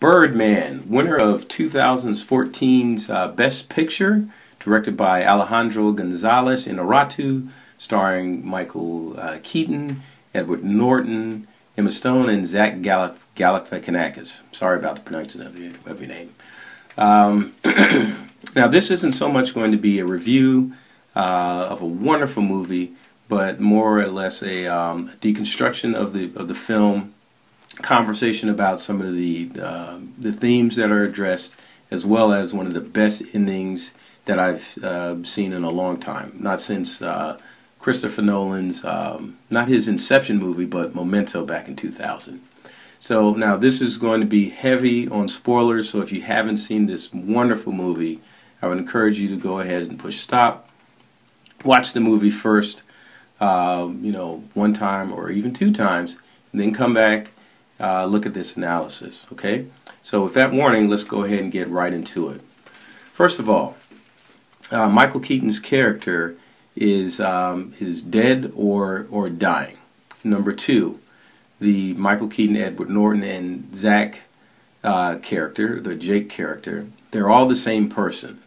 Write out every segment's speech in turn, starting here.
Birdman, winner of 2014's Best Picture, directed by Alejandro González Iñárritu, starring Michael Keaton, Edward Norton, Emma Stone, and Zach Galifianakis. Sorry about the pronunciation of your name. Now, this isn't so much going to be a review of a wonderful movie, but more or less a deconstruction of the film, conversation about some of the themes that are addressed, as well as one of the best endings that I've seen in a long time. Not since Christopher Nolan's, not his Inception movie, but Memento back in 2000. So now this is going to be heavy on spoilers, so if you haven't seen this wonderful movie, I would encourage you to go ahead and push stop. Watch the movie first, one time or even two times, and then come back, look at this analysis, okay? So with that warning, let's go ahead and get right into it. First of all, Michael Keaton's character is dead or dying. Number two, the Michael Keaton, Edward Norton, and Zach character, the Jake character, they're all the same person.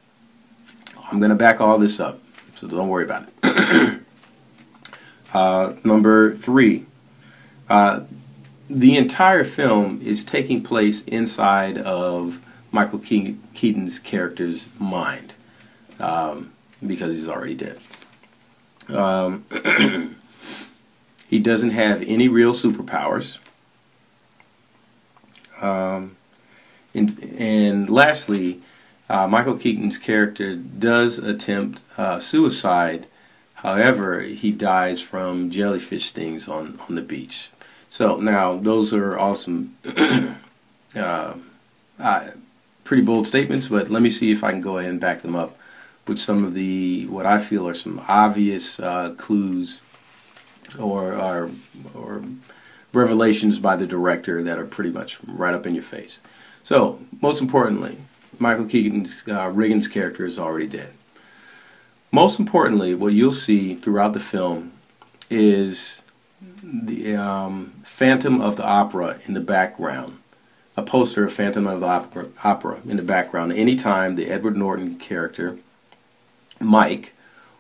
I'm going to back all this up, so don't worry about it. Number three, the entire film is taking place inside of Michael Keaton's character's mind, because he's already dead. He doesn't have any real superpowers. And lastly, Michael Keaton's character does attempt suicide. However, he dies from jellyfish stings on the beach. So now those are awesome, pretty bold statements, but let me see if I can go ahead and back them up with some of what I feel are some obvious clues or revelations by the director that are pretty much right up in your face. So, most importantly, Michael Keaton's Riggins character is already dead. Most importantly, what you'll see throughout the film is the Phantom of the Opera in the background. A poster of Phantom of the Opera in the background anytime the Edward Norton character, Mike,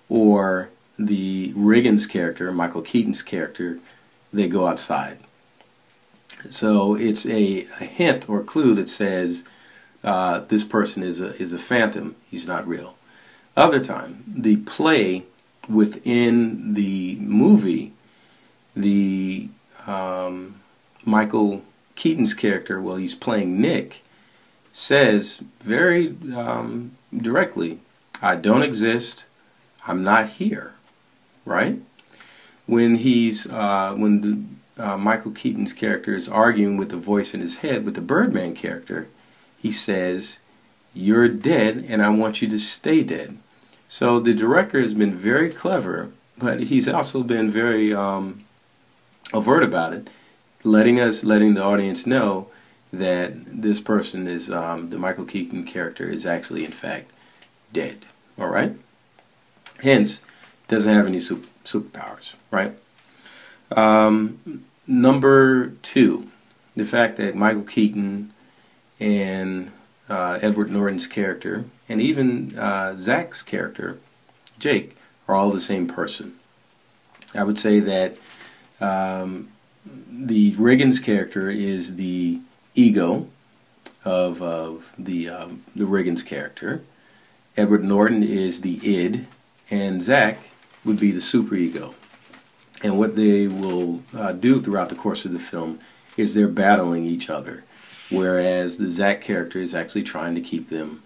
or the Riggins character, Michael Keaton's character, they go outside. So it's a hint or clue that says this person is a phantom. He's not real. Other time, the play within the movie, the Michael Keaton's character, well, he's playing Nick, says very directly, "I don't exist. I'm not here." Right? When Michael Keaton's character is arguing with the voice in his head with the Birdman character, he says, "You're dead, and I want you to stay dead." So the director has been very clever, but he's also been very overt about it, letting the audience know that this person is the Michael Keaton character is actually in fact dead. All right. Hence, doesn't have any superpowers, right? Number two, the fact that Michael Keaton and Edward Norton's character, and even Zach's character, Jake, are all the same person. I would say that the Riggins character is the ego of the Riggins character. Edward Norton is the id, and Zach would be the superego. And what they will do throughout the course of the film is they're battling each other, whereas the Zach character is actually trying to keep them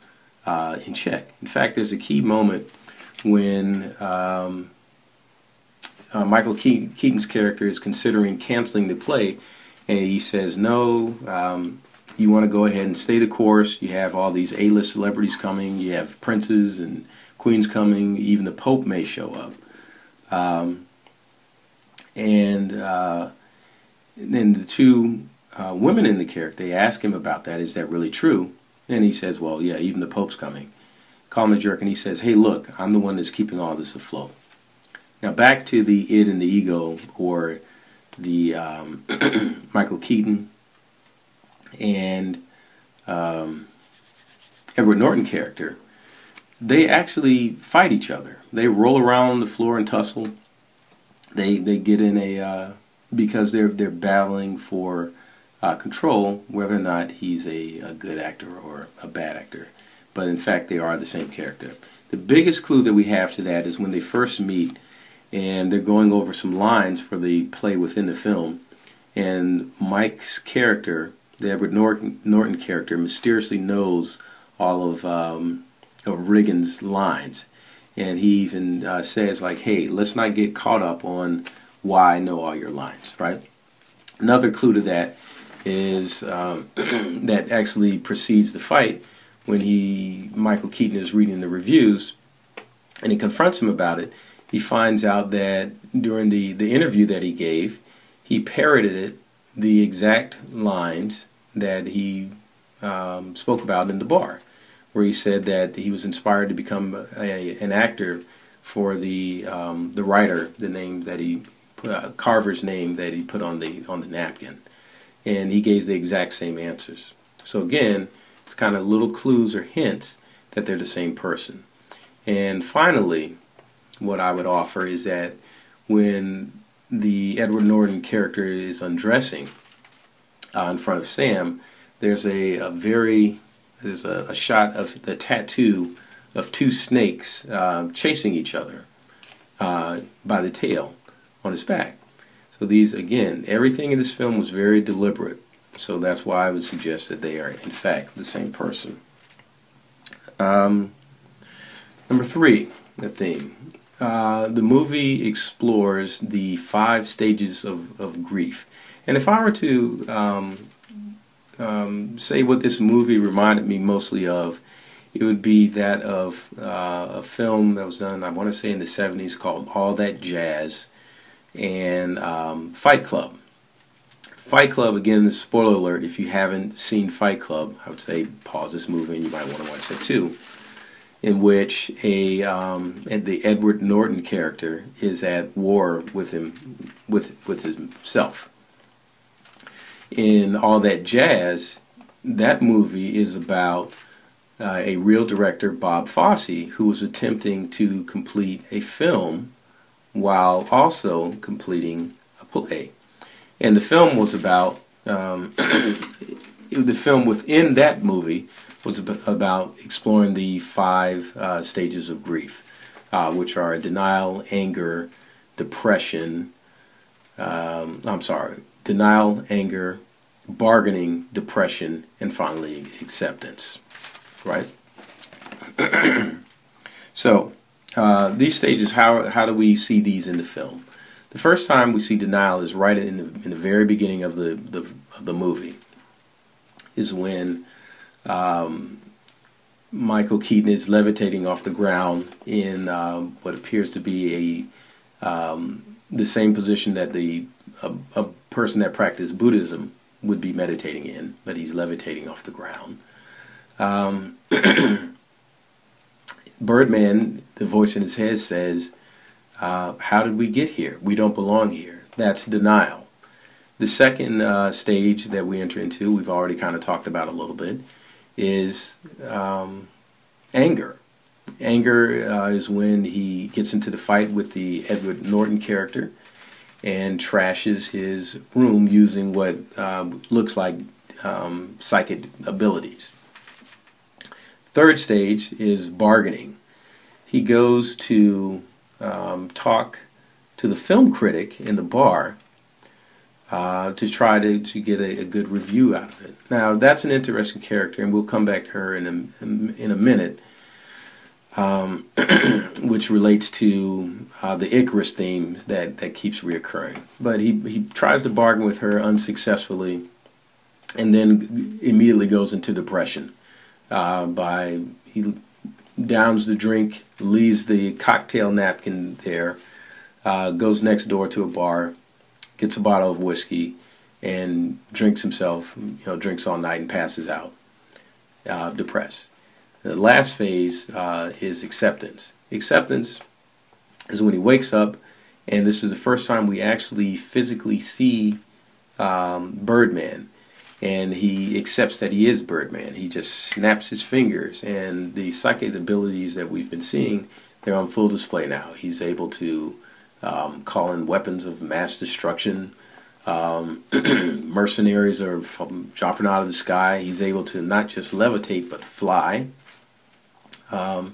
in check. In fact, there's a key moment when Michael Keaton's character is considering canceling the play, and he says, "No, you want to go ahead and stay the course. You have all these A-list celebrities coming. You have princes and queens coming. Even the Pope may show up." And then the two women in the character, they ask him about that. Is that really true? And he says, "Well, yeah, even the Pope's coming." Call him a jerk, and he says, "Hey, look, I'm the one that's keeping all this afloat." Now back to the id and the ego, or the Michael Keaton and um, Edward Norton character, they actually fight each other. They roll around the floor and tussle. They get in a because they're battling for control, whether or not he's a good actor or a bad actor. But in fact, they are the same character. The biggest clue that we have to that is when they first meet, and they're going over some lines for the play within the film, and Mike's character, the Edward Norton character, mysteriously knows all of Riggins' lines, and he even says, like, "Hey, let's not get caught up on why I know all your lines." Right? Another clue to that is that actually precedes the fight, when Michael Keaton is reading the reviews, and he confronts him about it. He finds out that during the interview that he gave, he parroted the exact lines that he spoke about in the bar, where he said that he was inspired to become an actor for the writer, the name that he Carver's name that he put on the napkin, and he gave the exact same answers. So again, it's kind of little clues or hints that they're the same person. And finally, what I would offer is that when the Edward Norton character is undressing in front of Sam, there's a shot of the tattoo of two snakes chasing each other by the tail on his back. So these, again, everything in this film was very deliberate. So that's why I would suggest that they are, in fact, the same person. Number 3, the theme. The movie explores the 5 stages of grief. And if I were to say what this movie reminded me mostly of, it would be that of a film that was done, I want to say in the 70s, called All That Jazz, and Fight Club. Fight Club, again, the spoiler alert, if you haven't seen Fight Club, I would say pause this movie and you might want to watch that too, in which the Edward Norton character is at war with himself. In All That Jazz, that movie is about a real director, Bob Fosse, who was attempting to complete a film while also completing a play. And the film was about, the film within that movie was about exploring the 5 stages of grief, which are denial, anger, depression, denial, anger, bargaining, depression, and finally acceptance, right? So, these stages, how do we see these in the film? The first time we see denial is right in the very beginning of the movie, is when Michael Keaton is levitating off the ground in what appears to be the same position that a person that practiced Buddhism would be meditating in, but he's levitating off the ground. Birdman, the voice in his head, says, how did we get here? We don't belong here. That's denial. The second stage that we enter into, we've already kind of talked about a little bit, is anger. Anger is when he gets into the fight with the Edward Norton character and trashes his room using what looks like psychic abilities. Third stage is bargaining. He goes to talk to the film critic in the bar to try to get a good review out of it. Now, that's an interesting character, and we'll come back to her in a minute, which relates to the Icarus theme that keeps reoccurring. But he tries to bargain with her unsuccessfully, and then immediately goes into depression. He downs the drink, leaves the cocktail napkin there, goes next door to a bar, gets a bottle of whiskey, and drinks himself, drinks all night and passes out, depressed. The last phase is acceptance. Acceptance is when he wakes up, and this is the first time we actually physically see Birdman. and he accepts that he is Birdman. He just snaps his fingers, and the psychic abilities that we've been seeing, they're on full display now. He's able to call in weapons of mass destruction. Mercenaries are dropping out of the sky. He's able to not just levitate but fly. And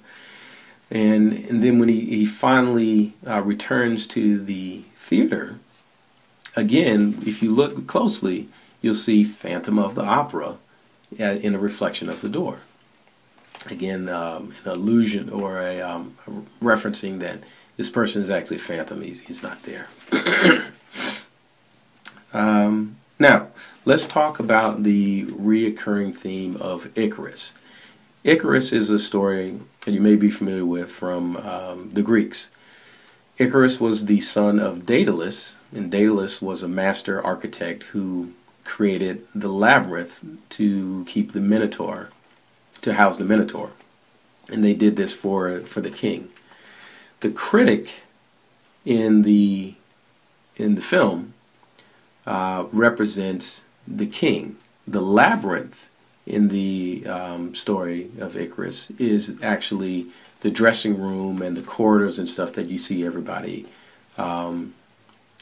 then when he finally returns to the theater, again, if you look closely, you'll see Phantom of the Opera in a reflection of the door. Again, an illusion or a referencing that this person is actually Phantom. He's not there. Now, let's talk about the reoccurring theme of Icarus. Icarus is a story that you may be familiar with from the Greeks. Icarus was the son of Daedalus, and Daedalus was a master architect who created the labyrinth to keep the Minotaur, to house the Minotaur. And they did this for the king. The critic in the film represents the king. The labyrinth in the story of Icarus is actually the dressing room and the corridors and stuff that you see everybody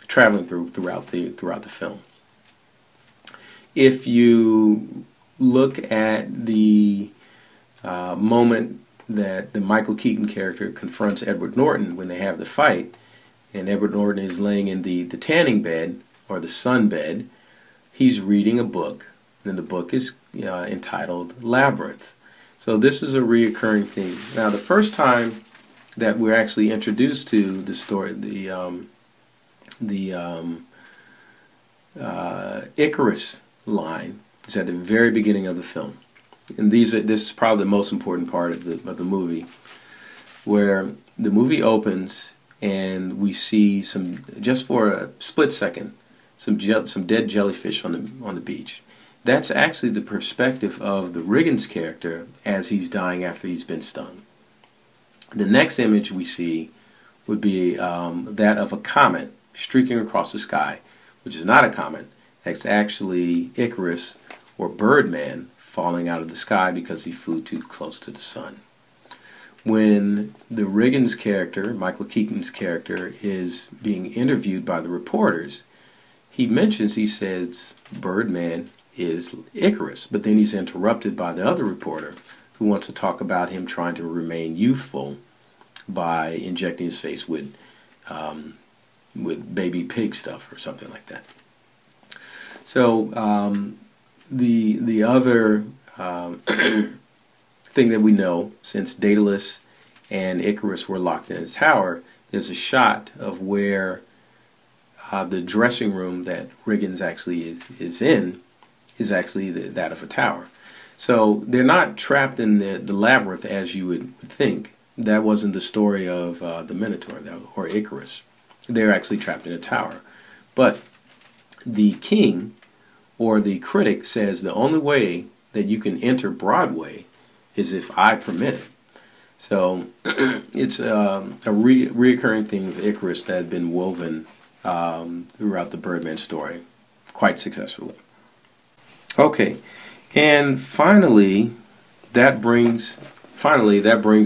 traveling throughout the film. If you look at the moment that the Michael Keaton character confronts Edward Norton when they have the fight, and Edward Norton is laying in the tanning bed or the sun bed, he's reading a book, and the book is entitled Labyrinth. So this is a reoccurring theme. Now, the first time that we're actually introduced to the story, the Icarus line, is at the very beginning of the film, and this is probably the most important part of the movie, where the movie opens and we see just for a split second, some dead jellyfish on the beach. That's actually the perspective of the Riggins character as he's dying after he's been stung. The next image we see would be that of a comet streaking across the sky, which is not a comet. That's actually Icarus, or Birdman, falling out of the sky because he flew too close to the sun. When the Riggins character, Michael Keaton's character, is being interviewed by the reporters, he says Birdman is Icarus, but then he's interrupted by the other reporter who wants to talk about him trying to remain youthful by injecting his face with baby pig stuff or something like that. So the other thing that we know, since Daedalus and Icarus were locked in a tower, there's a shot of where the dressing room that Riggins actually is in is actually that of a tower. So they're not trapped in the labyrinth as you would think. That wasn't the story of the Minotaur or Icarus. They're actually trapped in a tower. But the king or the critic says the only way that you can enter Broadway is if I permit it. So it's a reoccurring theme of Icarus that had been woven throughout the Birdman story quite successfully. Okay, and finally that brings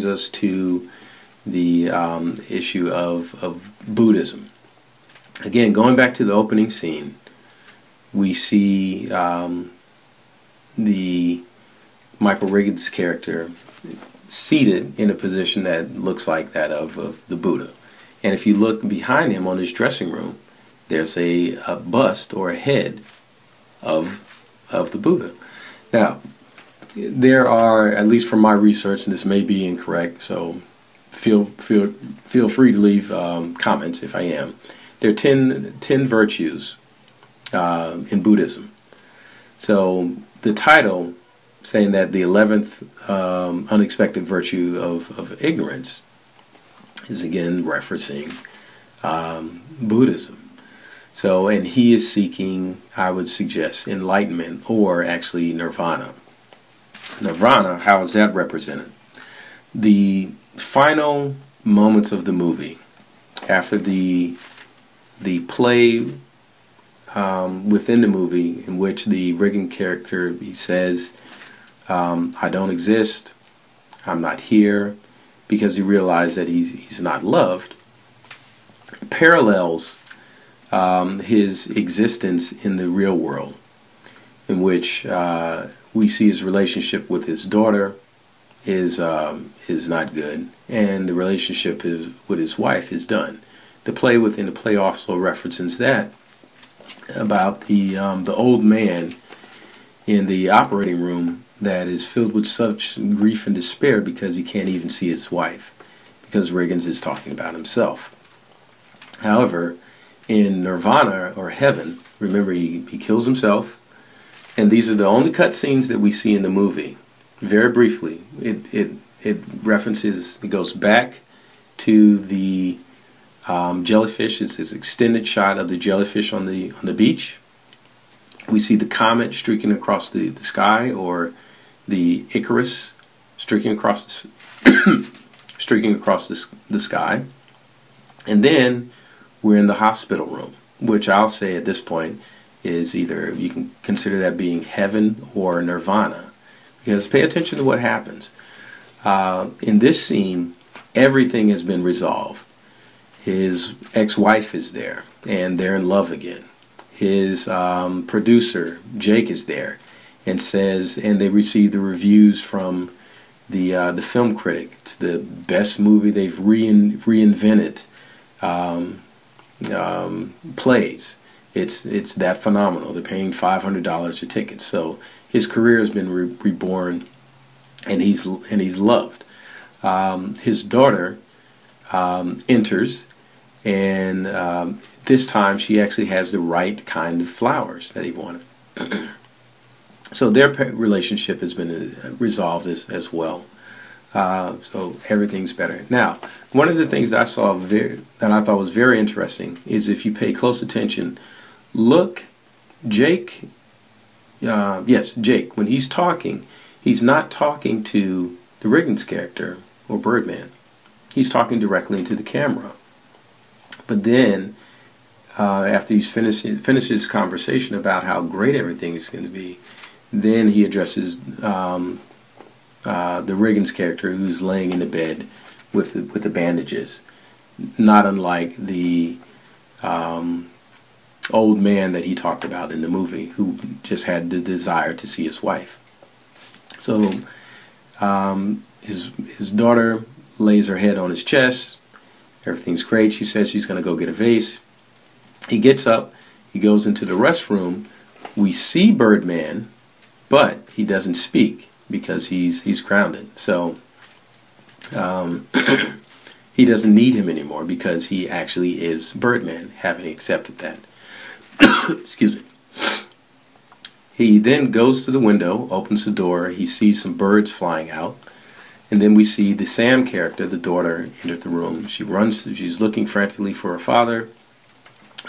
us to the issue of Buddhism. Again, going back to the opening scene, we see the Michael Riggins character seated in a position that looks like that of the Buddha. And if you look behind him on his dressing room, there's a bust or a head of the Buddha. Now, there are, at least from my research, and this may be incorrect, so feel free to leave comments if I am. There are 10 virtues in Buddhism. So the title saying that the 11th unexpected virtue of ignorance is again referencing Buddhism. So, and he is seeking, I would suggest, enlightenment, or actually nirvana. Nirvana, how is that represented? The final moments of the movie, after the play within the movie in which the Regan character, he says, I don't exist, I'm not here, because he realized that he's not loved, parallels his existence in the real world, in which we see his relationship with his daughter is not good, and the relationship with his wife is done. The play within the play also references that about the old man in the operating room that is filled with such grief and despair because he can't even see his wife, because Reagan's is talking about himself. However, in Nirvana, or heaven, remember he kills himself, and these are the only cut scenes that we see in the movie. Very briefly, it references, it goes back to the jellyfish. It's this extended shot of the jellyfish on the beach. We see the comet streaking across the sky, or the Icarus streaking across the sky, and then we're in the hospital room, which I'll say at this point is either, you can consider that being heaven or nirvana, because pay attention to what happens. In this scene, everything has been resolved. His ex-wife is there, and they're in love again. His producer, Jake, is there, and says, and they receive the reviews from the film critic. It's the best movie. They've reinvented plays. It's that phenomenal. They're paying $500 a ticket. So his career has been reborn, and he's loved. His daughter enters, and this time she actually has the right kind of flowers that he wanted. So their relationship has been resolved as well. So everything's better. Now, one of the things that I saw that I thought was very interesting is, if you pay close attention, look, Jake, Jake, when he's talking, he's not talking to the Riggins character or Birdman. He's talking directly into the camera. But then, after he's finished his conversation about how great everything is going to be, then he addresses the Riggins character, who's laying in the bed with the bandages, not unlike the old man that he talked about in the movie, who just had the desire to see his wife. So his daughter lays her head on his chest. Everything's great. She says she's going to go get a vase. He gets up. He goes into the restroom. We see Birdman, but he doesn't speak because he's grounded. So he doesn't need him anymore, because he actually is Birdman, having accepted that. Excuse me. He then goes to the window, opens the door. He sees some birds flying out. And then we see the Sam character, the daughter, enter the room. She runs. She's looking frantically for her father.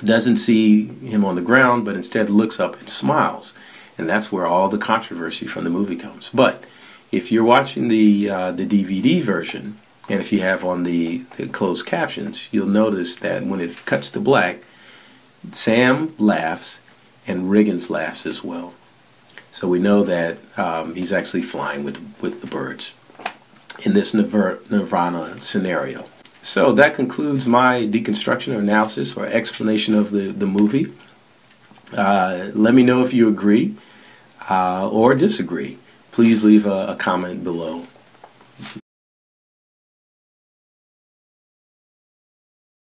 Doesn't see him on the ground, but instead looks up and smiles. And that's where all the controversy from the movie comes. But if you're watching the DVD version, and if you have on the closed captions, you'll notice that when it cuts to black, Sam laughs and Riggins laughs as well. So we know that he's actually flying with the birds in this Nirvana scenario. So that concludes my deconstruction or analysis or explanation of the movie. Let me know if you agree or disagree. Please leave a comment below.